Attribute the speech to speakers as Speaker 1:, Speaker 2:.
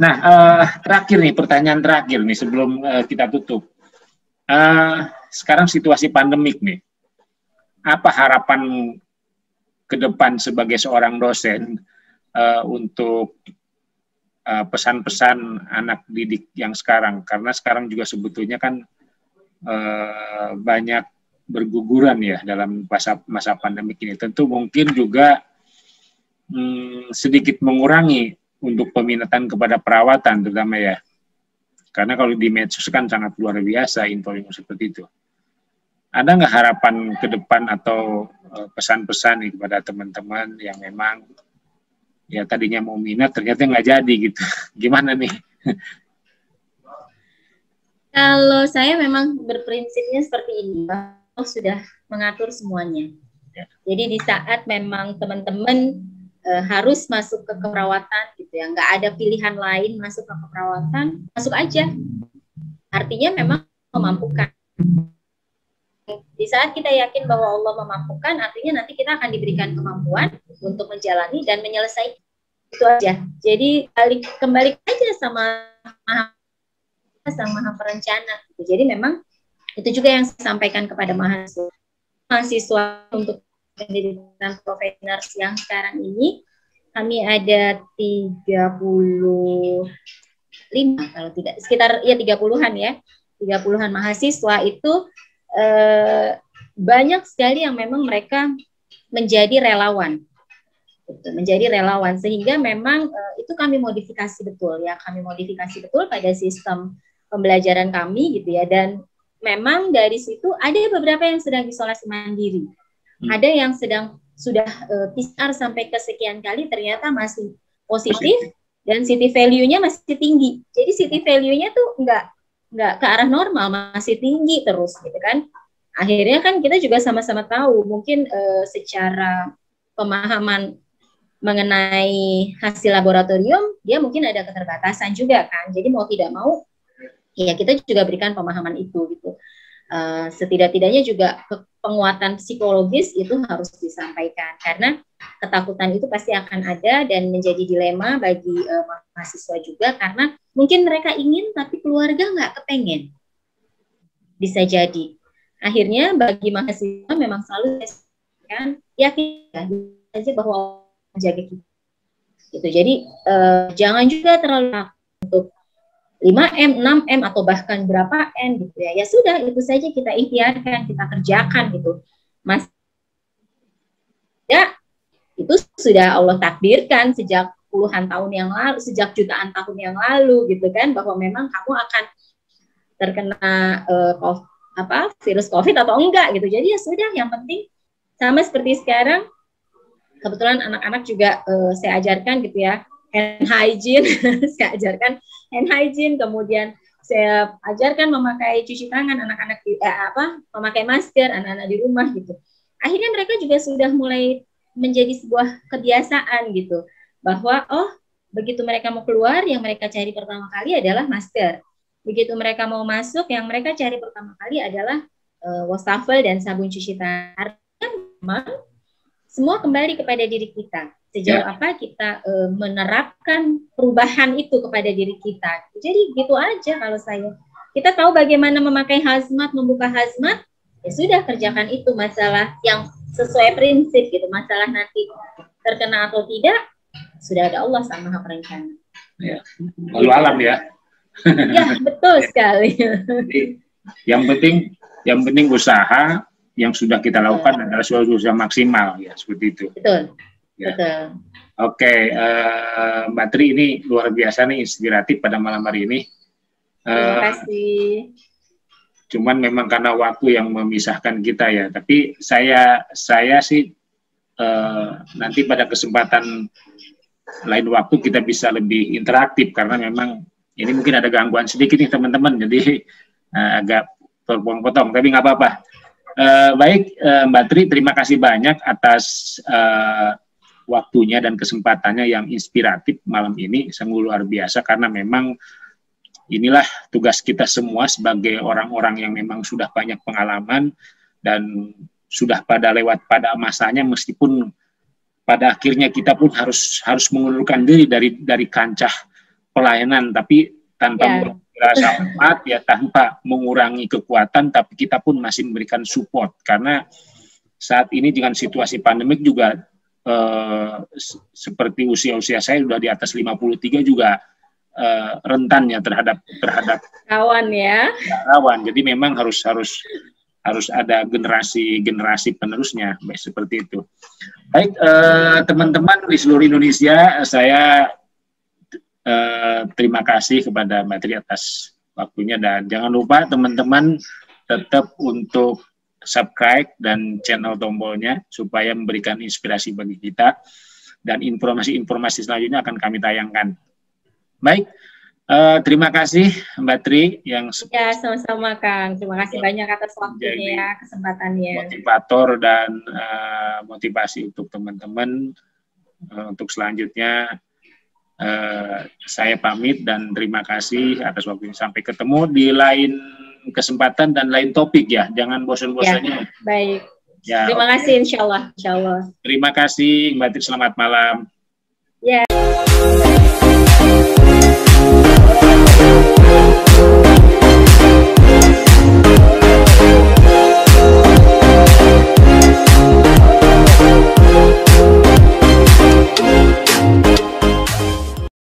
Speaker 1: Nah, terakhir nih, pertanyaan terakhir nih sebelum kita tutup. Sekarang situasi pandemik nih, apa harapan ke depan sebagai seorang dosen untuk pesan-pesan anak didik yang sekarang? Karena sekarang juga sebetulnya kan banyak berguguran ya dalam masa pandemik ini. Tentu mungkin juga sedikit mengurangi untuk peminatan kepada perawatan terutama ya. Karena kalau di medsos kan sangat luar biasa info seperti itu. Ada nggak harapan ke depan atau pesan-pesan nih kepada teman-teman yang memang ya tadinya mau minat ternyata nggak jadi gitu. Gimana nih?
Speaker 2: Kalau saya memang berprinsipnya seperti ini, bahwa sudah mengatur semuanya. Jadi di saat memang teman-teman harus masuk ke keperawatan gitu ya, nggak ada pilihan lain masuk ke keperawatan, masuk aja. Artinya memang memampukan. Di saat kita yakin bahwa Allah memampukan, artinya nanti kita akan diberikan kemampuan untuk menjalani dan menyelesaikan. Itu aja. Jadi kembali aja sama Maha Perencana. Jadi memang itu juga yang saya sampaikan kepada mahasiswa untuk pendidikan profesional yang sekarang ini. Kami ada 35 kalau tidak sekitar ya 30-an ya. 30-an mahasiswa itu banyak sekali yang memang mereka menjadi relawan. Menjadi relawan sehingga memang itu kami modifikasi betul ya. Kami modifikasi betul pada sistem pembelajaran kami gitu ya, dan memang dari situ ada beberapa yang sedang isolasi mandiri, ada yang sudah PCR sampai kesekian kali ternyata masih positif dan city value-nya masih tinggi. Jadi city value-nya tuh nggak ke arah normal, masih tinggi terus gitu kan. Akhirnya kan kita juga sama-sama tahu mungkin secara pemahaman mengenai hasil laboratorium dia mungkin ada keterbatasan juga kan. Jadi mau tidak mau ya kita juga berikan pemahaman itu gitu. Setidak-tidaknya juga penguatan psikologis itu harus disampaikan karena ketakutan itu pasti akan ada dan menjadi dilema bagi mahasiswa juga karena mungkin mereka ingin tapi keluarga nggak kepengen. Bisa jadi. Akhirnya bagi mahasiswa memang selalu kan yakin aja bahwa menjaga kita. Gitu. Jadi jangan juga terlalu untuk 5M, 6M atau bahkan berapa M gitu ya. Ya sudah itu saja kita ikhtiarkan, kita kerjakan gitu. Mas ya itu sudah Allah takdirkan sejak puluhan tahun yang lalu, sejak jutaan tahun yang lalu gitu kan bahwa memang kamu akan terkena virus COVID atau enggak gitu. Jadi ya sudah yang penting sama seperti sekarang kebetulan anak-anak juga saya ajarkan gitu ya. Hand hygiene, saya ajarkan hand hygiene, kemudian saya ajarkan memakai cuci tangan anak-anak memakai masker anak-anak di rumah gitu. Akhirnya mereka juga sudah mulai menjadi sebuah kebiasaan gitu, bahwa begitu mereka mau keluar yang mereka cari pertama kali adalah masker. Begitu mereka mau masuk yang mereka cari pertama kali adalah wastafel dan sabun cuci tangan. Artinya memang semua kembali kepada diri kita. Sejauh apa kita menerapkan perubahan itu kepada diri kita. Jadi gitu aja kalau saya. Kita tahu bagaimana memakai hazmat, membuka hazmat, ya sudah kerjakan itu masalah yang sesuai prinsip gitu. Masalah nanti terkena atau tidak, sudah ada Allah Sang Maha Perencana.
Speaker 1: Ya, lalu alam ya.
Speaker 2: Ya, betul sekali.
Speaker 1: Jadi, yang penting usaha yang sudah kita lakukan adalah usaha maksimal ya seperti itu.
Speaker 2: Betul.
Speaker 1: Ya.
Speaker 2: Betul.
Speaker 1: Oke, Mbak Tri ini luar biasa nih inspiratif pada malam hari ini.
Speaker 2: Terima kasih.
Speaker 1: Cuman memang karena waktu yang memisahkan kita ya. Tapi saya sih nanti pada kesempatan lain waktu kita bisa lebih interaktif karena memang ini mungkin ada gangguan sedikit nih teman-teman. Jadi agak terpotong-potong. Tapi nggak apa-apa. Baik, Mbak Tri, terima kasih banyak atas waktunya dan kesempatannya yang inspiratif malam ini. Sungguh luar biasa karena memang inilah tugas kita semua sebagai orang-orang yang memang sudah banyak pengalaman dan sudah lewat pada masanya, meskipun pada akhirnya kita pun harus mengundurkan diri dari kancah pelayanan, tapi tanpa merasa manfaat, ya tanpa mengurangi kekuatan, tapi kita pun masih memberikan support, karena saat ini dengan situasi pandemik juga seperti usia saya sudah di atas 53 juga rentannya terhadap
Speaker 2: rawan ya.
Speaker 1: Rawan. Jadi memang harus ada generasi penerusnya, seperti itu. Baik, teman-teman di seluruh Indonesia, saya terima kasih kepada Mbak Tri atas waktunya, dan jangan lupa teman-teman tetap untuk subscribe dan channel tombolnya supaya memberikan inspirasi bagi kita, dan informasi-informasi selanjutnya akan kami tayangkan. Baik, terima kasih Mbak Tri yang
Speaker 2: ya, sama-sama Kang. Terima kasih banyak atas waktunya ya, kesempatannya.
Speaker 1: Motivator dan motivasi untuk teman-teman. Untuk selanjutnya saya pamit dan terima kasih atas waktunya. Sampai ketemu di lain kesempatan dan lain topik ya. Jangan bosan-bosannya.
Speaker 2: Ya, baik.
Speaker 1: Ya,
Speaker 2: terima kasih, insya Allah.
Speaker 1: Terima kasih Mbak Tri, selamat malam.
Speaker 2: Ya.